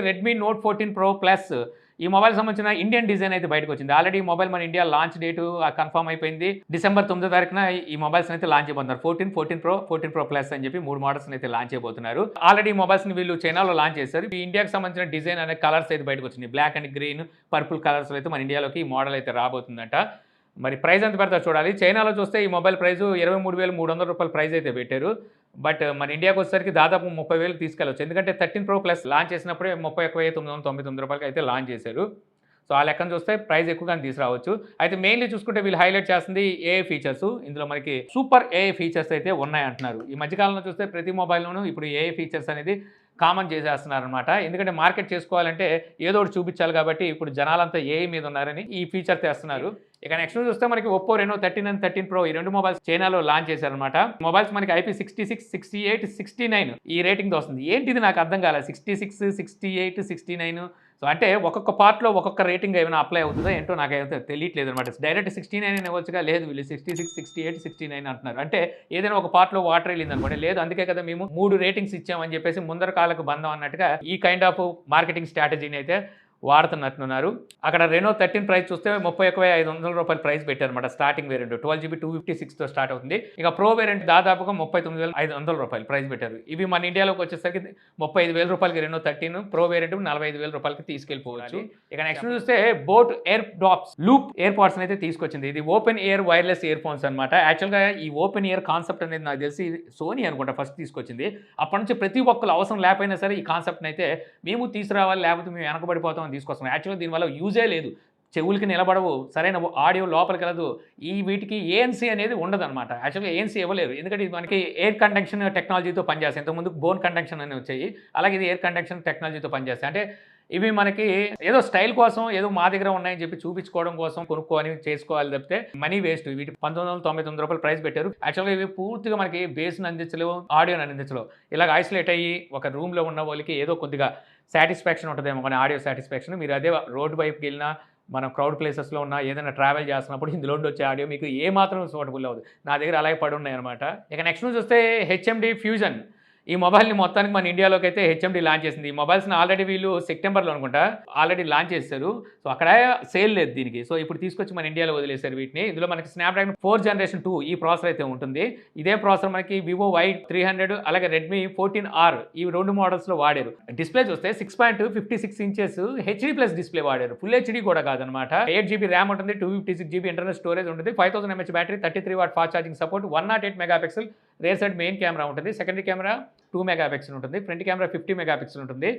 Redmi note 14 pro plus ఈ mobile సంబంధించిన Indian design అయితే బయటకు వచ్చింది. ఆల్రెడీ ఈ మొబైల్ మన ఇండియా లాంచ్ డేటు కన్ఫర్మ్ అయిపోయింది. డిసెంబర్ 9వ తారీఖున ఈ మొబైల్స్ అయితే లాంచ్ చేయబోతున్నారు. 14, 14 ప్రో, 14 ప్రో ప్లస్ అని చెప్పి 3 మోడల్స్ అయితే లాంచ్ చేయబోతున్నారు. ఆల్రెడీ ఈ మొబైల్స్ ని వీళ్ళు చైనాలో లాంచ్ చేశారు. ఈ ఇండియాకి సంబంధించిన డిజైన్ అనే కలర్స్ అయితే బయటకు వచ్చినాయి. Black and green, purple colours అయితే మన ఇండియాలోకి ఈ మోడల్ అయితే రాబోతుందంట. మరి ప్రైస్ ఎంత పెడతారో చూడాలి. చైనాలో చూస్తే ఈ మొబైల్ ప్రైస్ రూ. 23,300 ప్రైస్ అయితే పెట్టారు. బట్ మన ఇండియాకి వచ్చేసరికి దాదాపు 30,000 తీసుకెళ్ళొచ్చు. ఎందుకంటే 13 ప్రో ప్లస్ లాంచ్ చేసినప్పుడే రూ. 31,999 అయితే లాంచ్ చేశారు. సో ఆ లెక్కన చూస్తే ప్రైస్ ఎక్కువగానే తీసుకురావచ్చు. అయితే మెయిన్లీ చూసుకుంటే వీళ్ళు హైలైట్ చేస్తుంది ఏఐ ఫీచర్స్. ఇందులో మనకి సూపర్ ఏఐ ఫీచర్స్ అయితే ఉన్నాయంటున్నారు. ఈ మధ్యకాలంలో చూస్తే ప్రతి మొబైల్లోనూ ఇప్పుడు ఏఐ ఫీచర్స్ అనేది కామన్ చేసేస్తున్నారనమాట. ఎందుకంటే మార్కెట్ చేసుకోవాలంటే ఏదో ఒకటి చూపించాలి కాబట్టి ఇప్పుడు జనాలంతా ఏఐ మీద ఉన్నారని ఈ ఫీచర్ తెస్తున్నారు. ఇక నెక్స్ట్ చూస్తే మనకి ఒప్పో రెనో 13 అండ్ 13 ప్రో ఈ 2 మొబైల్స్ చైనాలో లాంచ్ చేశారనమాట. మొబైల్స్ మనకి IP66, 68, 69 ఈ రేటింగ్తో వస్తుంది. ఏంటిది నాకు అర్థం కాలేదు. 66, 68, 69. సో అంటే ఒక్కొక్క పార్ట్లో ఒక్కొక్క రేటింగ్ ఏమైనా అప్లై అవుతుందో ఏంటో నాకైతే తెలియట్లేదు అనమాట. డైరెక్ట్ 69 ఇవ్వచ్చుగా, లేదు వీళ్ళు 66, 68, 69 అంటున్నారు. అంటే ఏదైనా ఒక పార్ట్లో వాటర్ వెళ్ళింది అనుకోండి, లేదు అందుకే కదా మేము 3 రేటింగ్స్ ఇచ్చామని చెప్పేసి ముందర కాలకు బంధం అన్నట్టుగా ఈ కైండ్ ఆఫ్ మార్కెటింగ్ స్ట్రాటజీని అయితే వాడుతున్నట్టున్నారు. అక్కడ రెనో 13 ప్రైస్ చూస్తే రూ. 31,500 ప్రైస్ పెట్టారనమాట. స్టార్టింగ్ వేరియంట్ 12GB 256తో స్టార్ట్ అవుతుంది. ఇక ప్రో వేరియంట్ దాదాపుగా రూ. 39,500 ప్రైస్ పెట్టారు. ఇవి మన ఇండియాలోకి వచ్చేసరికి రూ. 35,000 రెనో 13, ప్రో వేరియంట్ రూ. 45,000 తీసుకెళ్ళిపోవచ్చు. ఇక నెక్స్ట్ చూస్తే boAt Airdopes loop AirPods అయితే తీసుకొచ్చింది. ఇది open air wireless earphones అనమాట. యాక్చువల్గా ఈ ఓపెన్ ఎయిర్ కాన్సెప్ట్ అనేది నాకు తెలిసి సోనీ అనుకుంటా ఫస్ట్ తీసుకొచ్చింది. అప్పటి నుంచి ప్రతి ఒక్కరు అవసరం లేకపోయినా సరే ఈ కాన్సెప్ట్ని అయితే మేము తీసుకురావాలి, లేకపోతే మేము వెనకబడిపోతాం తీసుకొస్తాం. యాక్చువల్గా దీనివల్ల యూజే లేదు. చెవులకి నిలబడవు, సరైన ఆడియో లోపలికి వెళ్ళదు. వీటికి ఏఎన్సీ అనేది ఉండదన్నమాట. యాక్చువల్గా ఏఎన్సీ ఇవ్వలేరు. ఎందుకంటే ఇది మనకి ఎయిర్ కండక్షన్ టెక్నాలజీతో పనిచేస్తాయి. ఇంతకుముందు బోన్ కండక్షన్ అనేవి వచ్చాయి. అలాగే ఇది ఎయిర్ కండక్షన్ టెక్నాలజీతో పనిచేస్తాయి. అంటే ఇవి మనకి ఏదో స్టైల్ కోసం, ఏదో మా దగ్గర ఉన్నాయని చెప్పి చూపించుకోవడం కోసం కొనుక్కొని చేసుకోవాలి తప్పితే మనీ వేస్ట్. వీటి రూ. 19,999 ప్రైస్ పెట్టారు. యాక్చువల్గా ఇవి పూర్తిగా మనకి బేస్ని అందించలేవు, ఆడియోని అందించలేవు. ఇలాగ ఐసోలేట్ అయ్యి ఒక రూమ్లో ఉన్న వాళ్ళకి ఏదో కొద్దిగా సాటిస్ఫాక్షన్ ఉంటుందేమో కానీ ఆడియో సాటిస్ఫాక్షన్. మీరు అదే రోడ్డు వైపుకి వెళ్ళినా, మనం క్రౌడ్ ప్లేసెస్లో ఉన్న ఏదైనా ట్రావెల్ చేస్తున్నప్పుడు ఇందులో వచ్చే ఆడియో మీకు ఏ మాత్రం సూటబుల్ అవ్వదు. నా దగ్గర అలాగే పడి ఉన్నాయి అనమాట. ఇక నెక్స్ట్ చూస్తే హెచ్ఎండి ఫ్యూజన్ ఈ మొబైల్ని మొత్తానికి మన ఇండియాలోకి అయితే హెచ్ఎండి లాంచ్ చేసింది. ఈ మొబైల్స్ని ఆల్రెడీ వీళ్ళు సెప్టెంబర్లో అనుకుంటా ఆల్రెడీ లాంచ్ చేశారు. సో అక్కడ సేల్ లేదు దీనికి. సో ఇప్పుడు తీసుకొచ్చి మన ఇండియాలో వదిలేశారు వీటిని. ఇందులో మనకి స్నాప్డ్రాగన్ 4 జనరేషన్ 2 ఈ ప్రాసెసర్ అయితే ఉంటుంది. ఇదే ప్రాసెసర్ మనకి వివో Y300 అలాగే రెడ్మీ 14R ఈ 2 మోడల్స్లో వాడారు. డిస్ప్లే చూస్తే 6.56 ఇంచెస్ హెచ్డీ ప్లస్ డిస్ప్లే వాడారు. ఫుల్ హెచ్డీ కూడా కాదనమాట. 8GB ర్యామ్ ఉంటుంది, 256GB ఇంటర్నల్ స్టోరేజ్ ఉంటుంది, 5000 mAh battery, 33W fast charging support, 108 megapixel rare side main camera ఉంటుంది. సెకండరీ కెమెరా 2 మెగాపిక్సెల్ ఉంటుంది. ఫ్రంట్ కెమెరా 50 మెగాపిక్సెల్ ఉంటుంది.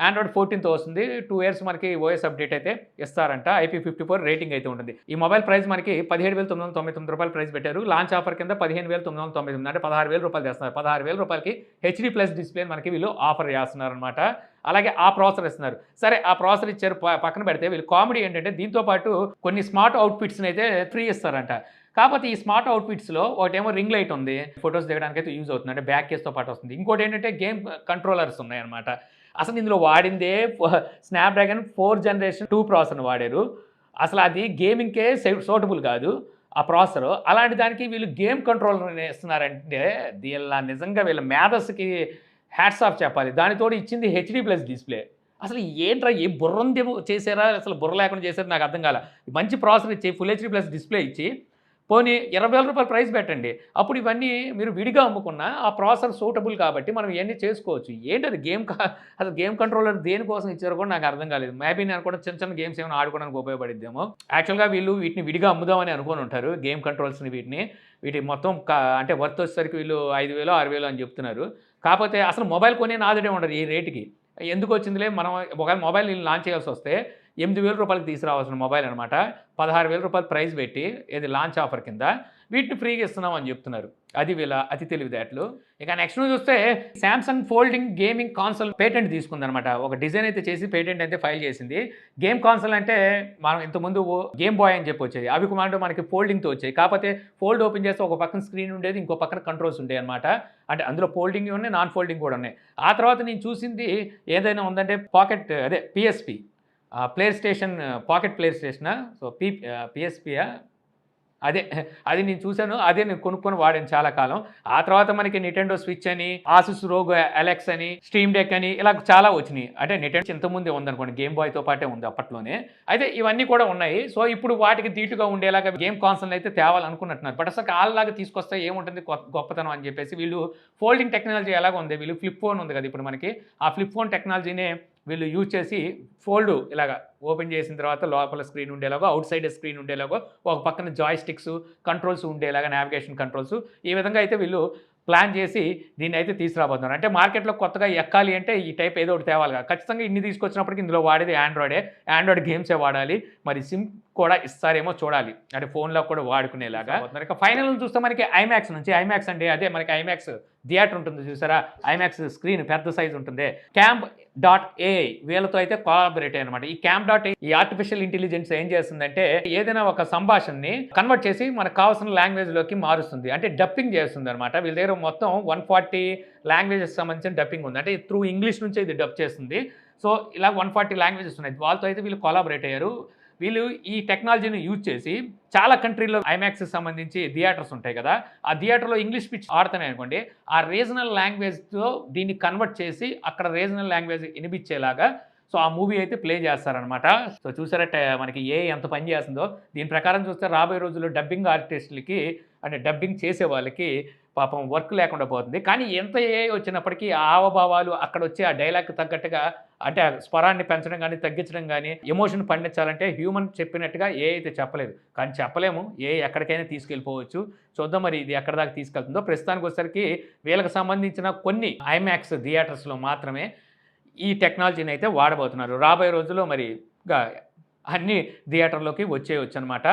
ఆండ్రాయిడ్ 14తో వస్తుంది. 2 years మనకి ఓఎస్ అప్డేట్ అయితే ఇస్తారంట. IP54 రేటింగ్ అయితే ఉంటుంది. ఈ మొబైల్ ప్రైస్ మనకి రూ. 17,999 ప్రైస్ పెట్టారు. లాంచ్ ఆఫర్ కింద 15,999 అంటే రూ. 16,000 చేస్తున్నారు. రూ. 16,000కి హెచ్డీ ప్లస్ డిస్ప్లే మనకి వీళ్ళు ఆఫర్ చేస్తున్నారు అనమాట. అలాగే ఆ ప్రాసెసర్ ఇస్తున్నారు. సరే ఆ ప్రాసెసర్ ఇచ్చారు పక్కన పెడితే వీళ్ళు కామెడీ ఏంటంటే దీంతో పాటు కొన్ని స్మార్ట్ అవుట్ఫిట్స్ని అయితే ఫ్రీ ఇస్తారంట. కాకపోతే ఈ స్మార్ట్ అవుట్ఫిట్స్లో ఒకటేమో రింగ్ లైట్ ఉంది, ఫొటోస్ దిగడానికి అయితే యూజ్ అవుతుంది, అంటే బ్యాక్ కేస్తో పాటు వస్తుంది. ఇంకోటి ఏంటంటే గేమ్ కంట్రోలర్స్ ఉన్నాయన్నమాట. అసలు ఇందులో వాడిందే స్నాప్డ్రాగన్ 4 జనరేషన్ 2 ప్రాసెసర్ని వాడారు. అసలు అది గేమింగ్కే సూటబుల్ కాదు ఆ ప్రాసెసర్. అలాంటి దానికి వీళ్ళు గేమ్ కంట్రోలర్ ఇస్తున్నారంటే నిజంగా వీళ్ళ మేధస్సుకి హ్యాట్స్ ఆఫ్ చెప్పాలి. దానితోడు ఇచ్చింది హెచ్డీ ప్లస్ డిస్ప్లే. అసలు ఏంట్రా ఏ బుర్రంది చేశారా, అసలు బుర్ర లేకుండా చేశారు నాకు అర్థం కాల. మంచి ప్రాసెసర్ ఇచ్చి ఫుల్ హెచ్డీ ప్లస్ డిస్ప్లే ఇచ్చి పోనీ రూ. 20,000 ప్రైస్ పెట్టండి. అప్పుడు ఇవన్నీ మీరు విడిగా అమ్ముకున్నా ఆ ప్రాసెసర్ సూటబుల్ కాబట్టి మనం ఇవన్నీ చేసుకోవచ్చు. ఏంటది అసలు గేమ్ కంట్రోలర్ దేనికోసం ఇచ్చారో కూడా నాకు అర్థం కాలేదు. మేబీ నేను కూడా చిన్న చిన్న గేమ్స్ ఏమైనా ఆడుకోవడానికి ఉపయోగపడిద్దేమో. యాక్చువల్గా వీళ్ళు వీటిని విడిగా అమ్ముదామని అనుకుని ఉంటారు గేమ్ కంట్రోల్స్ని. వీటి మొత్తం అంటే వర్త్ వచ్చేసరికి వీళ్ళు 5,000 6,000 అని చెప్తున్నారు. కాకపోతే అసలు మొబైల్ కొనే నాదుడే ఉండదు ఈ రేటుకి. ఎందుకు వచ్చిందిలే, మనం ఒకవేళ మొబైల్ వీళ్ళు లాంచ్ చేయాల్సి వస్తే రూ. 8,000 తీసుకురావాల్సిన మొబైల్ అనమాట. రూ. 16,000 ప్రైస్ పెట్టి ఇది లాంచ్ ఆఫర్ కింద వీటిని ఫ్రీగా ఇస్తున్నాం అని చెప్తున్నారు. అది వీళ్ళ అతి తెలివితేటలు. ఇక నెక్స్ట్ చూస్తే Samsung folding gaming console patent తీసుకుందనమాట. ఒక డిజైన్ అయితే చేసి పేటెంట్ అయితే ఫైల్ చేసింది. గేమ్ కాన్సోల్ అంటే మనం ఇంతకుముందు గేమ్ బాయ్ అని చెప్పి వచ్చేది, అవి కూడా మనకి ఫోల్డింగ్తో వచ్చాయి. కాకపోతే ఫోల్డ్ ఓపెన్ చేస్తే ఒక పక్కన స్క్రీన్ ఉండేది, ఇంకో పక్కన కంట్రోల్స్ ఉండేవి అనమాట. అంటే అందులో ఫోల్డింగ్ ఉన్నాయి, నాన్ ఫోల్డింగ్ కూడా ఉన్నాయి. ఆ తర్వాత నేను చూసింది ఏదైనా ఉందంటే pocket PSP PlayStation, pocket play స్టేషనా, సో పిఎస్పియా అదే. అది నేను చూసాను. అదే నేను కొనుక్కొని వాడాను చాలా కాలం. ఆ తర్వాత మనకి నిటెండో స్విచ్ అని, ఆసుస్ రోగ్ ఎలెక్స్ అని, స్టీమ్ డెక్ అని ఇలా చాలా వచ్చినియి. అంటే నిటెండో ఇంతకుముందే ఉందనుకోండి. గేమ్ బాయ్‌తో పాటే ఉంది అప్పట్లోనే. అయితే ఇవన్నీ కూడా ఉన్నాయి. సో, ఇప్పుడు వాటికి ధీటుగా ఉండేలాగా గేమ్ కాన్సోల్‌ని అయితే తేవాలనుకున్నట్టున్నారు. బట్ అసలు ఆళ్ళలాగా తీసుకొస్తే ఏముంటుంది గొప్పతనం అని చెప్పేసి వీళ్ళు ఫోల్డింగ్ టెక్నాలజీ ఎలాగ ఉంది. వీళ్ళు ఫ్లిప్ ఫోన్ ఉంది కదా! ఇప్పుడు మనకి. ఆ ఫ్లిప్ ఫోన్ టెక్నాలజీనే వీళ్ళు యూజ్ చేసి ఫోల్డ్ ఇలాగా ఓపెన్ చేసిన తర్వాత లోపల స్క్రీన్ ఉండేలాగా, ఔట్ సైడ్ స్క్రీన్ ఉండేలాగా, ఒక పక్కన జాయ్ స్టిక్స్, కంట్రోల్స్ ఉండేలాగా నావిగేషన్ కంట్రోల్స్ ఈ విధంగా అయితే వీళ్ళు ప్లాన్ చేసి దీన్నైతే తీసుకురాబోతున్నారు. అంటే మార్కెట్‌లో కొత్తగా ఎక్కాలి అంటే ఈ టైప్ ఏదో ఒకటి తేవాలిగా. ఖచ్చితంగా ఇన్ని తీసుకొచ్చినప్పటికి ఇందులో వాడేది ఆండ్రాయిడే. ఆండ్రాయిడ్ గేమ్సే వాడాలి. మరి సిమ్ కూడా ఇస్తారేమో చూడాలి. అంటే ఫోన్‌లో కూడా వాడుకునేలాగా. ఇక ఫైనల్ చూస్తే మనకి ఐమాక్స్ నుంచి ఐమాక్స్ అండి అదే మనకి ఐమాక్స్ థియేటర్ ఉంటుంది చూసారా? ఐమాక్స్ స్క్రీన్ పెద్ద సైజ్ ఉంటుంది. క్యాంప్ డాట్ ఏఐ వీళ్ళతో అయితే కొలాబరేట్ అయ్యారనమాట. ఈ క్యాంప్ డాట్ ఏఐ ఈ ఆర్టిఫిషియల్ ఇంటెలిజెన్స్ ఏం చేస్తుందంటే ఏదైనా ఒక సంభాషణని కన్వర్ట్ చేసి మనకు కావాల్సిన లాంగ్వేజ్‌లోకి మారుస్తుంది. అంటే డబ్బింగ్ చేస్తుందనమాట. వీళ్ళ దగ్గర మొత్తం 140 లాంగ్వేజెస్ సంబంధించిన డబ్బింగ్ ఉంది. అంటే త్రూ ఇంగ్లీష్ నుంచే ఇది డబ్ చేస్తుంది. సో, ఇలా 140 లాంగ్వేజెస్ ఉన్నాయి. వాళ్ళతో అయితే వీళ్ళు కొలాబరేట్ అయ్యారు. వీళ్ళు ఈ టెక్నాలజీని యూజ్ చేసి చాలా కంట్రీలో ఐమాక్స్‌కి సంబంధించి థియేటర్స్ ఉంటాయి కదా! ఆ థియేటర్‌లో ఇంగ్లీష్ స్పీచ్ ఆడుతున్నాయనుకోండి, ఆ రీజనల్ లాంగ్వేజ్‌తో దీన్ని కన్వర్ట్ చేసి అక్కడ రీజనల్ లాంగ్వేజ్ ఇనిపించేలాగా సో, ఆ మూవీ అయితే ప్లే చేస్తారనమాట. సో, చూసారా మనకి ఏఐ ఎంత పని చేస్తుందో. దీని ప్రకారం చూస్తే రాబోయే రోజుల్లో డబ్బింగ్ ఆర్టిస్టులకి అంటే డబ్బింగ్ చేసే వాళ్ళకి పాపం వర్క్ లేకుండా పోతుంది. కానీ ఎంత ఏఐ వచ్చినప్పటికీ ఆ హావభావాలు అక్కడొచ్చే ఆ డైలాగ్‌కి తగ్గట్టుగా అంటే ఆ స్వరాన్ని పెంచడం గానీ, తగ్గించడం గానీ, ఎమోషన్ పండించాలంటే హ్యూమన్ చెప్పినట్టుగా ఏఐ అయితే చెప్పలేదు. కానీ చెప్పలేము. ఏఐ ఎక్కడికైనా తీసుకెళ్ళిపోవచ్చు. చూద్దాం మరి ఇది ఎక్కడి దాకా తీసుకెళ్తుందో. ప్రస్తుతానికొచ్చేసరికి వీళ్ళకి సంబంధించిన కొన్ని ఐమాక్స్ థియేటర్స్‌లో మాత్రమే ఈ టెక్నాలజీని అయితే వాడబోతున్నారు. రాబోయే రోజుల్లో మరి అన్ని థియేటర్‌లోకి వచ్చేయొచ్చనమాట.